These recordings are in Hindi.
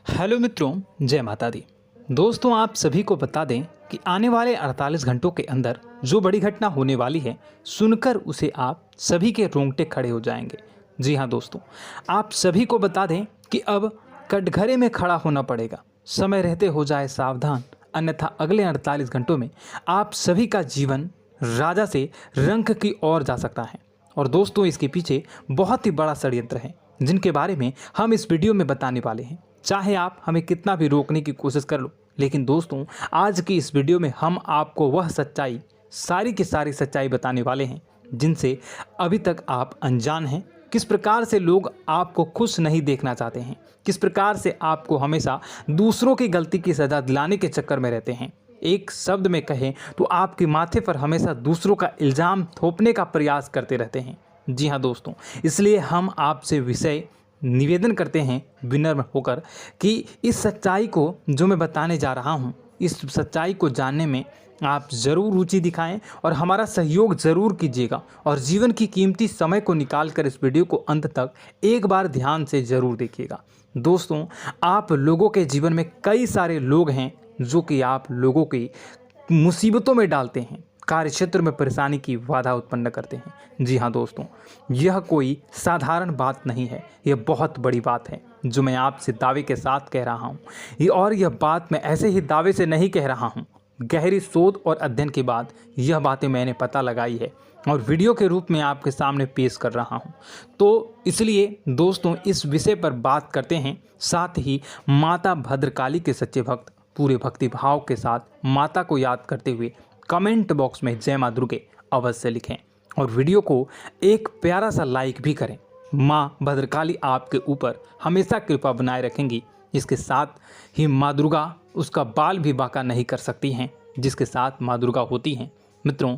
हेलो मित्रों, जय माता दी। दोस्तों, आप सभी को बता दें कि आने वाले 48 घंटों के अंदर जो बड़ी घटना होने वाली है, सुनकर उसे आप सभी के रोंगटे खड़े हो जाएंगे। जी हाँ दोस्तों, आप सभी को बता दें कि अब कटघरे में खड़ा होना पड़ेगा। समय रहते हो जाए सावधान, अन्यथा अगले 48 घंटों में आप सभी का जीवन राजा से रंक की ओर जा सकता है। और दोस्तों, इसके पीछे बहुत ही बड़ा षड्यंत्र है, जिनके बारे में हम इस वीडियो में बताने वाले हैं। चाहे आप हमें कितना भी रोकने की कोशिश कर लो, लेकिन दोस्तों, आज की इस वीडियो में हम आपको वह सच्चाई, सारी की सारी सच्चाई बताने वाले हैं जिनसे अभी तक आप अनजान हैं। किस प्रकार से लोग आपको खुश नहीं देखना चाहते हैं, किस प्रकार से आपको हमेशा दूसरों की गलती की सज़ा दिलाने के चक्कर में रहते हैं। एक शब्द में कहें तो आपके माथे पर हमेशा दूसरों का इल्ज़ाम थोपने का प्रयास करते रहते हैं। जी हाँ दोस्तों, इसलिए हम आपसे विषय निवेदन करते हैं विनम्र होकर कि इस सच्चाई को जो मैं बताने जा रहा हूँ, इस सच्चाई को जानने में आप ज़रूर रुचि दिखाएं और हमारा सहयोग ज़रूर कीजिएगा। और जीवन की कीमती समय को निकाल कर इस वीडियो को अंत तक एक बार ध्यान से ज़रूर देखिएगा। दोस्तों, आप लोगों के जीवन में कई सारे लोग हैं जो कि आप लोगों की मुसीबतों में डालते हैं, कार्य क्षेत्र में परेशानी की बाधा उत्पन्न करते हैं। जी हाँ दोस्तों, यह कोई साधारण बात नहीं है, यह बहुत बड़ी बात है जो मैं आपसे दावे के साथ कह रहा हूँ। और यह बात मैं ऐसे ही दावे से नहीं कह रहा हूँ, गहरी शोध और अध्ययन के बाद यह बातें मैंने पता लगाई है और वीडियो के रूप में आपके सामने पेश कर रहा हूँ। तो इसलिए दोस्तों, इस विषय पर बात करते हैं। साथ ही माता भद्रकाली के सच्चे भक्त पूरे भक्ति भाव के साथ माता को याद करते हुए कमेंट बॉक्स में जय मां दुर्गे अवश्य लिखें और वीडियो को एक प्यारा सा लाइक भी करें। माँ भद्रकाली आपके ऊपर हमेशा कृपा बनाए रखेंगी। इसके साथ ही माँ दुर्गा उसका बाल भी बांका नहीं कर सकती हैं, जिसके साथ माँ दुर्गा होती हैं। मित्रों,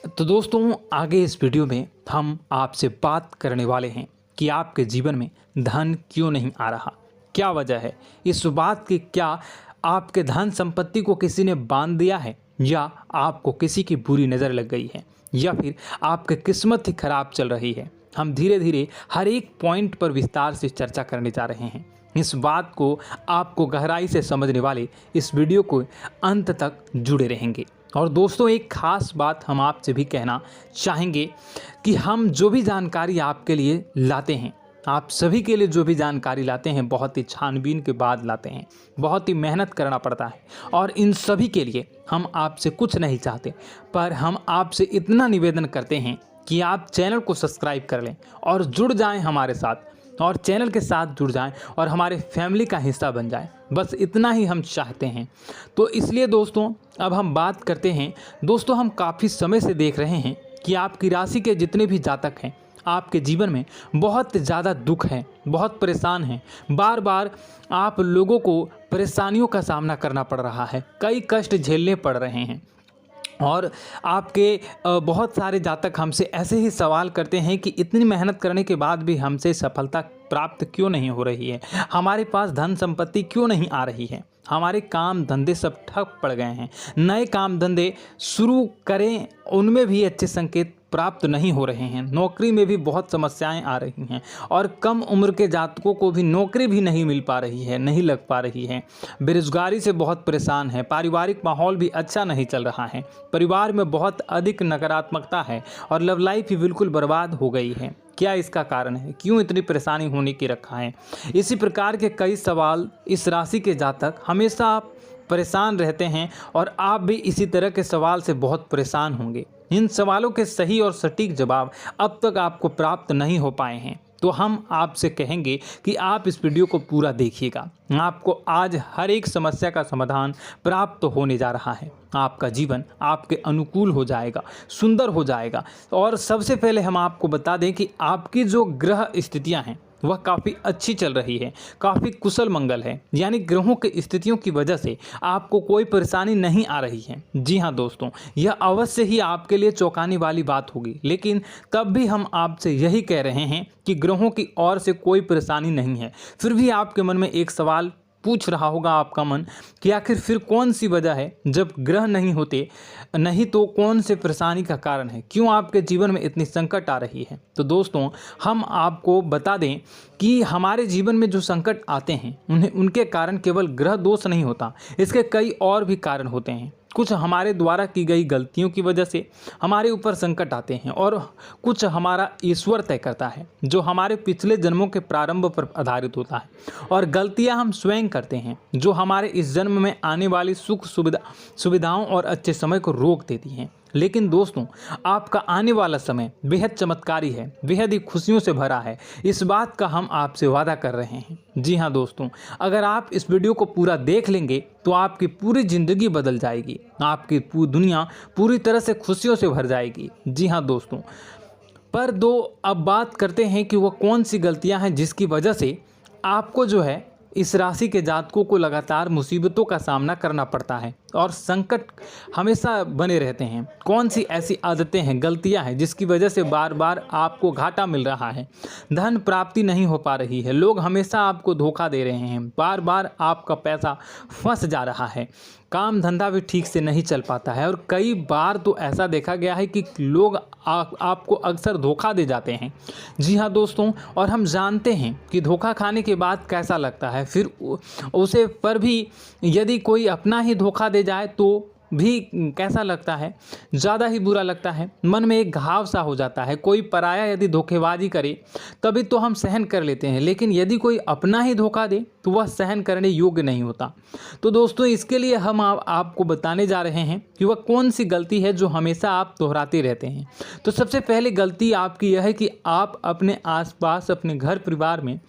तो दोस्तों, आगे इस वीडियो में हम आपसे बात करने वाले हैं कि आपके जीवन में धन क्यों नहीं आ रहा, क्या वजह है इस बात की। क्या आपके धन संपत्ति को किसी ने बांध दिया है, या आपको किसी की बुरी नज़र लग गई है, या फिर आपकी किस्मत ही खराब चल रही है। हम धीरे धीरे हर एक पॉइंट पर विस्तार से चर्चा करने जा रहे हैं। इस बात को आपको गहराई से समझने वाले इस वीडियो को अंत तक जुड़े रहेंगे। और दोस्तों, एक खास बात हम आपसे भी कहना चाहेंगे कि हम जो भी जानकारी आपके लिए लाते हैं, आप सभी के लिए जो भी जानकारी लाते हैं, बहुत ही छानबीन के बाद लाते हैं, बहुत ही मेहनत करना पड़ता है। और इन सभी के लिए हम आपसे कुछ नहीं चाहते, पर हम आपसे इतना निवेदन करते हैं कि आप चैनल को सब्सक्राइब कर लें और जुड़ जाएं हमारे साथ, और चैनल के साथ जुड़ जाएं और हमारे फैमिली का हिस्सा बन जाएं। बस इतना ही हम चाहते हैं। तो इसलिए दोस्तों, अब हम बात करते हैं। दोस्तों, हम काफ़ी समय से देख रहे हैं कि आपकी राशि के जितने भी जातक हैं, आपके जीवन में बहुत ज़्यादा दुख है, बहुत परेशान हैं। बार बार आप लोगों को परेशानियों का सामना करना पड़ रहा है, कई कष्ट झेलने पड़ रहे हैं। और आपके बहुत सारे जातक हमसे ऐसे ही सवाल करते हैं कि इतनी मेहनत करने के बाद भी हमसे सफलता प्राप्त क्यों नहीं हो रही है, हमारे पास धन संपत्ति क्यों नहीं आ रही है, हमारे काम धंधे सब ठप पड़ गए हैं, नए काम धंधे शुरू करें उनमें भी अच्छे संकेत प्राप्त नहीं हो रहे हैं, नौकरी में भी बहुत समस्याएं आ रही हैं, और कम उम्र के जातकों को भी नौकरी भी नहीं मिल पा रही है, नहीं लग पा रही है, बेरोजगारी से बहुत परेशान है, पारिवारिक माहौल भी अच्छा नहीं चल रहा है, परिवार में बहुत अधिक नकारात्मकता है और लव लाइफ भी बिल्कुल बर्बाद हो गई है। क्या इसका कारण है, क्यों इतनी परेशानी होने की रखा है? इसी प्रकार के कई सवाल इस राशि के जातक हमेशा परेशान रहते हैं, और आप भी इसी तरह के सवाल से बहुत परेशान होंगे। इन सवालों के सही और सटीक जवाब अब तक आपको प्राप्त नहीं हो पाए हैं, तो हम आपसे कहेंगे कि आप इस वीडियो को पूरा देखिएगा। आपको आज हर एक समस्या का समाधान प्राप्त होने जा रहा है। आपका जीवन आपके अनुकूल हो जाएगा, सुंदर हो जाएगा। और सबसे पहले हम आपको बता दें कि आपकी जो ग्रह स्थितियां हैं वह काफ़ी अच्छी चल रही है, काफ़ी कुशल मंगल है, यानी ग्रहों की स्थितियों की वजह से आपको कोई परेशानी नहीं आ रही है। जी हाँ दोस्तों, यह अवश्य ही आपके लिए चौंकाने वाली बात होगी, लेकिन तब भी हम आपसे यही कह रहे हैं कि ग्रहों की ओर से कोई परेशानी नहीं है। फिर भी आपके मन में एक सवाल पूछ रहा होगा आपका मन कि आखिर फिर कौन सी वजह है, जब ग्रह नहीं होते नहीं तो कौन से परेशानी का कारण है, क्यों आपके जीवन में इतनी संकट आ रही है। तो दोस्तों हम आपको बता दें कि हमारे जीवन में जो संकट आते हैं उनके कारण केवल ग्रह दोष नहीं होता, इसके कई और भी कारण होते हैं। कुछ हमारे द्वारा की गई गलतियों की वजह से हमारे ऊपर संकट आते हैं और कुछ हमारा ईश्वर तय करता है, जो हमारे पिछले जन्मों के प्रारंभ पर आधारित होता है। और गलतियां हम स्वयं करते हैं, जो हमारे इस जन्म में आने वाली सुख सुविधाओं और अच्छे समय को रोक देती हैं। लेकिन दोस्तों आपका आने वाला समय बेहद चमत्कारी है, बेहद ही खुशियों से भरा है, इस बात का हम आपसे वादा कर रहे हैं। जी हाँ दोस्तों, अगर आप इस वीडियो को पूरा देख लेंगे तो आपकी पूरी ज़िंदगी बदल जाएगी, आपकी पूरी दुनिया पूरी तरह से खुशियों से भर जाएगी। जी हाँ दोस्तों, पर अब बात करते हैं कि वह कौन सी गलतियां हैं जिसकी वजह से आपको जो है इस राशि के जातकों को लगातार मुसीबतों का सामना करना पड़ता है और संकट हमेशा बने रहते हैं। कौन सी ऐसी आदतें हैं, गलतियां हैं जिसकी वजह से बार बार आपको घाटा मिल रहा है, धन प्राप्ति नहीं हो पा रही है, लोग हमेशा आपको धोखा दे रहे हैं, बार बार आपका पैसा फंस जा रहा है, काम धंधा भी ठीक से नहीं चल पाता है और कई बार तो ऐसा देखा गया है कि लोग आपको अक्सर धोखा दे जाते हैं। जी हाँ दोस्तों, और हम जानते हैं कि धोखा खाने के बाद कैसा लगता है, फिर उसे पर भी यदि कोई अपना ही धोखा दे जाए तो भी कैसा लगता है, ज़्यादा ही बुरा लगता है, मन में एक घाव सा हो जाता है। कोई पराया यदि धोखेबाजी करे तभी तो हम सहन कर लेते हैं, लेकिन यदि कोई अपना ही धोखा दे तो वह सहन करने योग्य नहीं होता। तो दोस्तों इसके लिए हम आपको बताने जा रहे हैं कि वह कौन सी गलती है जो हमेशा आप दोहराते रहते हैं। तो सबसे पहली गलती आपकी यह है कि आप अपने आसपास, अपने घर परिवार में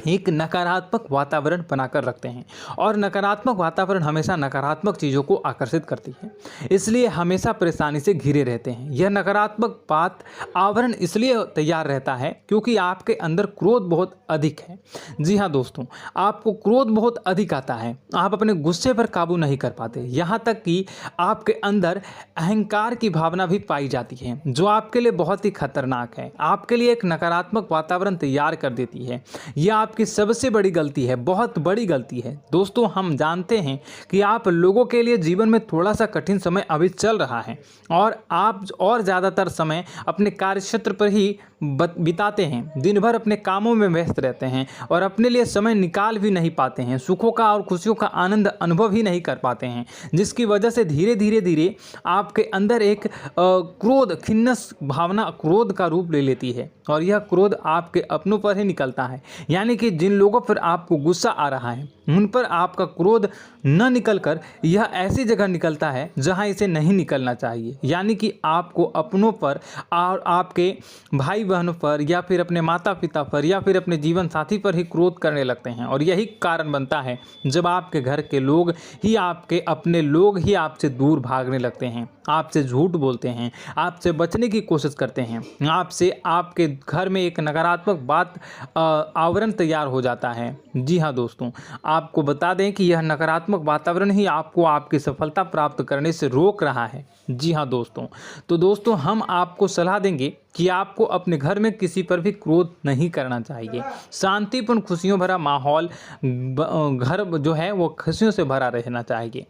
एक नकारात्मक वातावरण बनाकर रखते हैं और नकारात्मक वातावरण हमेशा नकारात्मक चीज़ों को आकर्षित करती है, इसलिए हमेशा परेशानी से घिरे रहते हैं। यह नकारात्मक आवरण इसलिए तैयार रहता है क्योंकि आपके अंदर क्रोध बहुत अधिक है। जी हाँ दोस्तों, आपको क्रोध बहुत अधिक आता है, आप अपने गुस्से पर काबू नहीं कर पाते, यहाँ तक कि आपके अंदर अहंकार की भावना भी पाई जाती है, जो आपके लिए बहुत ही खतरनाक है, आपके लिए एक नकारात्मक वातावरण तैयार कर देती है। यह आपकी सबसे बड़ी गलती है, बहुत बड़ी गलती है। दोस्तों हम जानते हैं कि आप लोगों के लिए जीवन में थोड़ा सा कठिन समय अभी चल रहा है और आप और ज़्यादातर समय अपने कार्यक्षेत्र पर ही बिताते हैं, दिन भर अपने कामों में व्यस्त रहते हैं और अपने लिए समय निकाल भी नहीं पाते हैं, सुखों का और खुशियों का आनंद अनुभव ही नहीं कर पाते हैं, जिसकी वजह से धीरे धीरे आपके अंदर एक क्रोध, खिन्नस भावना क्रोध का रूप ले लेती है और यह क्रोध आपके अपनों पर ही निकलता है। यानी कि जिन लोगों पर आपको गुस्सा आ रहा है उन पर आपका क्रोध न निकलकर यह ऐसी जगह निकलता है जहां इसे नहीं निकलना चाहिए। यानी कि आपको अपनों पर और आपके भाई बहनों पर या फिर अपने माता पिता पर या फिर अपने जीवन साथी पर ही क्रोध करने लगते हैं और यही कारण बनता है जब आपके घर के लोग ही, आपके अपने लोग ही आपसे दूर भागने लगते हैं, आपसे झूठ बोलते हैं, आपसे बचने की कोशिश करते हैं, आपके घर में एक नकारात्मक आवरण तैयार हो जाता है। जी हाँ दोस्तों, आपको बता दें कि यह नकारात्मक वातावरण ही आपको आपकी सफलता प्राप्त करने से रोक रहा है। जी हाँ दोस्तों, तो दोस्तों हम आपको सलाह देंगे कि आपको अपने घर में किसी पर भी क्रोध नहीं करना चाहिए। शांतिपूर्ण खुशियों भरा माहौल, घर जो है वो खुशियों से भरा रहना चाहिए।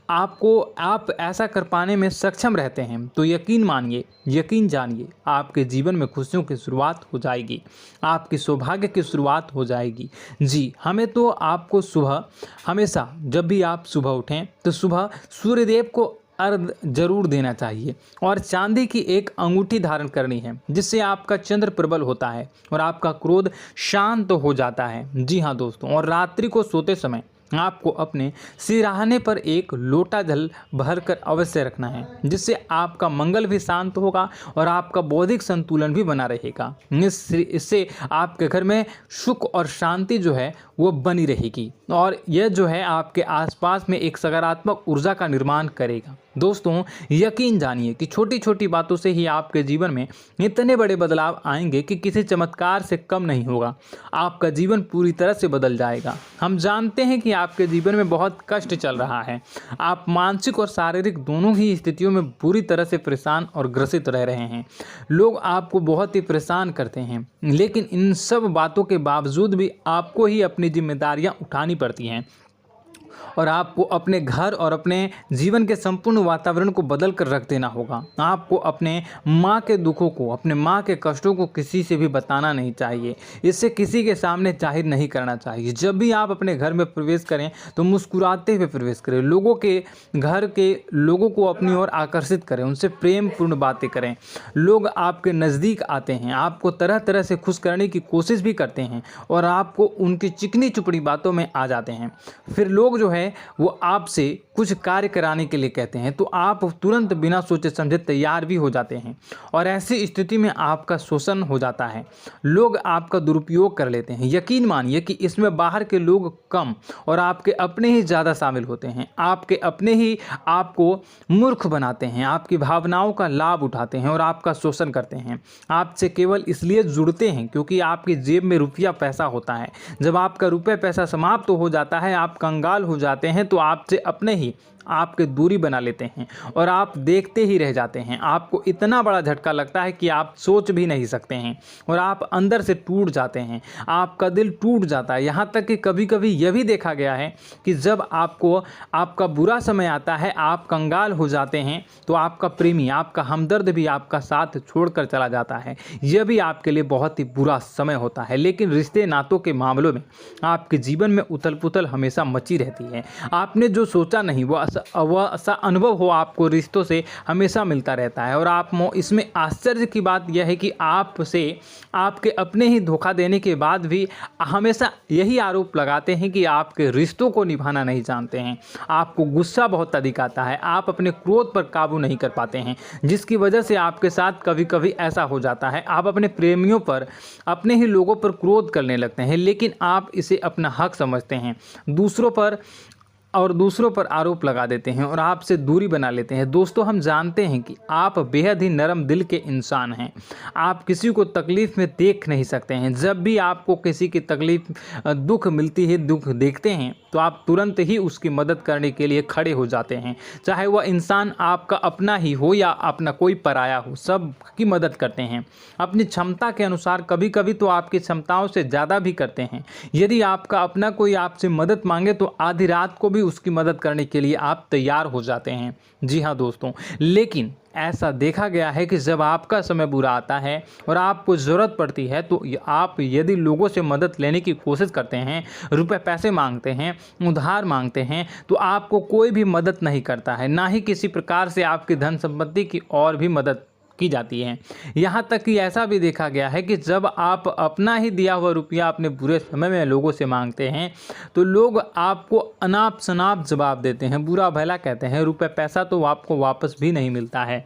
आप ऐसा कर पाने में सक्षम रहते हैं तो यकीन मानिए, यकीन जानिए, आपके जीवन में खुशियों की शुरुआत हो जाएगी, आपकी सौभाग्य की शुरुआत हो जाएगी। जी, हमें तो आपको सुबह, हमेशा जब भी आप सुबह उठें तो सुबह सूर्यदेव को अर्घ जरूर देना चाहिए और चांदी की एक अंगूठी धारण करनी है, जिससे आपका चंद्र प्रबल होता है और आपका क्रोध शांत हो जाता है। जी हाँ दोस्तों, और रात्रि को सोते समय आपको अपने सिरहाने पर एक लोटा जल भरकर अवश्य रखना है, जिससे आपका मंगल भी शांत होगा और आपका बौद्धिक संतुलन भी बना रहेगा। इससे आपके घर में सुख और शांति जो है वो बनी रहेगी और यह जो है आपके आसपास में एक सकारात्मक ऊर्जा का निर्माण करेगा। दोस्तों यकीन जानिए कि छोटी छोटी बातों से ही आपके जीवन में इतने बड़े बदलाव आएंगे कि किसी चमत्कार से कम नहीं होगा, आपका जीवन पूरी तरह से बदल जाएगा। हम जानते हैं कि आपके जीवन में बहुत कष्ट चल रहा है। आप मानसिक और शारीरिक दोनों ही स्थितियों में बुरी तरह से परेशान और ग्रसित रह रहे हैं। लोग आपको बहुत ही परेशान करते हैं, लेकिन इन सब बातों के बावजूद भी आपको ही अपनी जिम्मेदारियां उठानी पड़ती हैं और आपको अपने घर और अपने जीवन के संपूर्ण वातावरण को बदल कर रख देना होगा। आपको अपने माँ के दुखों को, अपने माँ के कष्टों को किसी से भी बताना नहीं चाहिए। इससे किसी के सामने जाहिर नहीं करना चाहिए। जब भी आप अपने घर में प्रवेश करें तो मुस्कुराते हुए प्रवेश करें। लोगों के घर के लोगों को अपनी ओर आकर्षित करें, उनसे प्रेमपूर्ण बातें करें। लोग आपके नज़दीक आते हैं, आपको तरह तरह से खुश करने की कोशिश भी करते हैं और आपको उनकी चिकनी चुपड़ी बातों में आ जाते हैं। फिर लोग जो है वो आपसे कुछ कार्य कराने के लिए कहते हैं तो आप तुरंत बिना सोचे समझे तैयार भी हो जाते हैं और ऐसी स्थिति में आपका शोषण हो जाता है। लोग आपका दुरुपयोग कर लेते हैं। यकीन मानिए कि इसमें बाहर के लोग कम और आपके अपने ही ज़्यादा शामिल होते हैं। आपके अपने ही आपको मूर्ख बनाते हैं, आपकी भावनाओं का लाभ उठाते हैं और आपका शोषण करते हैं। आपसे केवल इसलिए जुड़ते हैं क्योंकि आपकी जेब में रुपया पैसा होता है। जब आपका रुपया पैसा समाप्त हो जाता है, आप कंगाल हो जाते हैं तो आपसे अपने ही आपके दूरी बना लेते हैं और आप देखते ही रह जाते हैं। आपको इतना बड़ा झटका लगता है कि आप सोच भी नहीं सकते हैं और आप अंदर से टूट जाते हैं। आपका दिल टूट जाता है। यहाँ तक कि कभी कभी यह भी देखा गया है कि जब आपको आपका बुरा समय आता है, आप कंगाल हो जाते हैं तो आपका प्रेमी, आपका हमदर्द भी आपका साथ छोड़कर चला जाता है। यह भी आपके लिए बहुत ही बुरा समय होता है। लेकिन रिश्ते नातों के मामलों में आपके जीवन में उथल पुथल हमेशा मची रहती है। आपने जो सोचा नहीं वो ऐसा अनुभव हो आपको रिश्तों से हमेशा मिलता रहता है। और आप इसमें आश्चर्य की बात यह है कि आपसे आपके अपने ही धोखा देने के बाद भी हमेशा यही आरोप लगाते हैं कि आपके रिश्तों को निभाना नहीं जानते हैं। आपको गुस्सा बहुत अधिक आता है, आप अपने क्रोध पर काबू नहीं कर पाते हैं, जिसकी वजह से आपके साथ कभी कभी ऐसा हो जाता है आप अपने प्रेमियों पर, अपने ही लोगों पर क्रोध करने लगते हैं। लेकिन आप इसे अपना हक समझते हैं, दूसरों पर आरोप लगा देते हैं और आपसे दूरी बना लेते हैं। दोस्तों, हम जानते हैं कि आप बेहद ही नरम दिल के इंसान हैं। आप किसी को तकलीफ़ में देख नहीं सकते हैं। जब भी आपको किसी की तकलीफ़, दुख मिलती है, दुख देखते हैं तो आप तुरंत ही उसकी मदद करने के लिए खड़े हो जाते हैं। चाहे वह इंसान आपका अपना ही हो या अपना कोई पराया हो, सब की मदद करते हैं अपनी क्षमता के अनुसार। कभी कभी तो आपकी क्षमताओं से ज़्यादा भी करते हैं। यदि आपका अपना कोई आपसे मदद मांगे तो आधी रात को भी उसकी मदद करने के लिए आप तैयार हो जाते हैं। जी हाँ दोस्तों, लेकिन ऐसा देखा गया है कि जब आपका समय बुरा आता है और आपको ज़रूरत पड़ती है तो आप यदि लोगों से मदद लेने की कोशिश करते हैं, रुपए पैसे मांगते हैं, उधार मांगते हैं, तो आपको कोई भी मदद नहीं करता है। ना ही किसी प्रकार से आपकी धन संपत्ति की और भी मदद की जाती है। यहाँ तक कि ऐसा भी देखा गया है कि जब आप अपना ही दिया हुआ रुपया अपने बुरे समय में लोगों से मांगते हैं तो लोग आपको अनाप शनाप जवाब देते हैं, बुरा भला कहते हैं। रुपये पैसा तो आपको वापस भी नहीं मिलता है।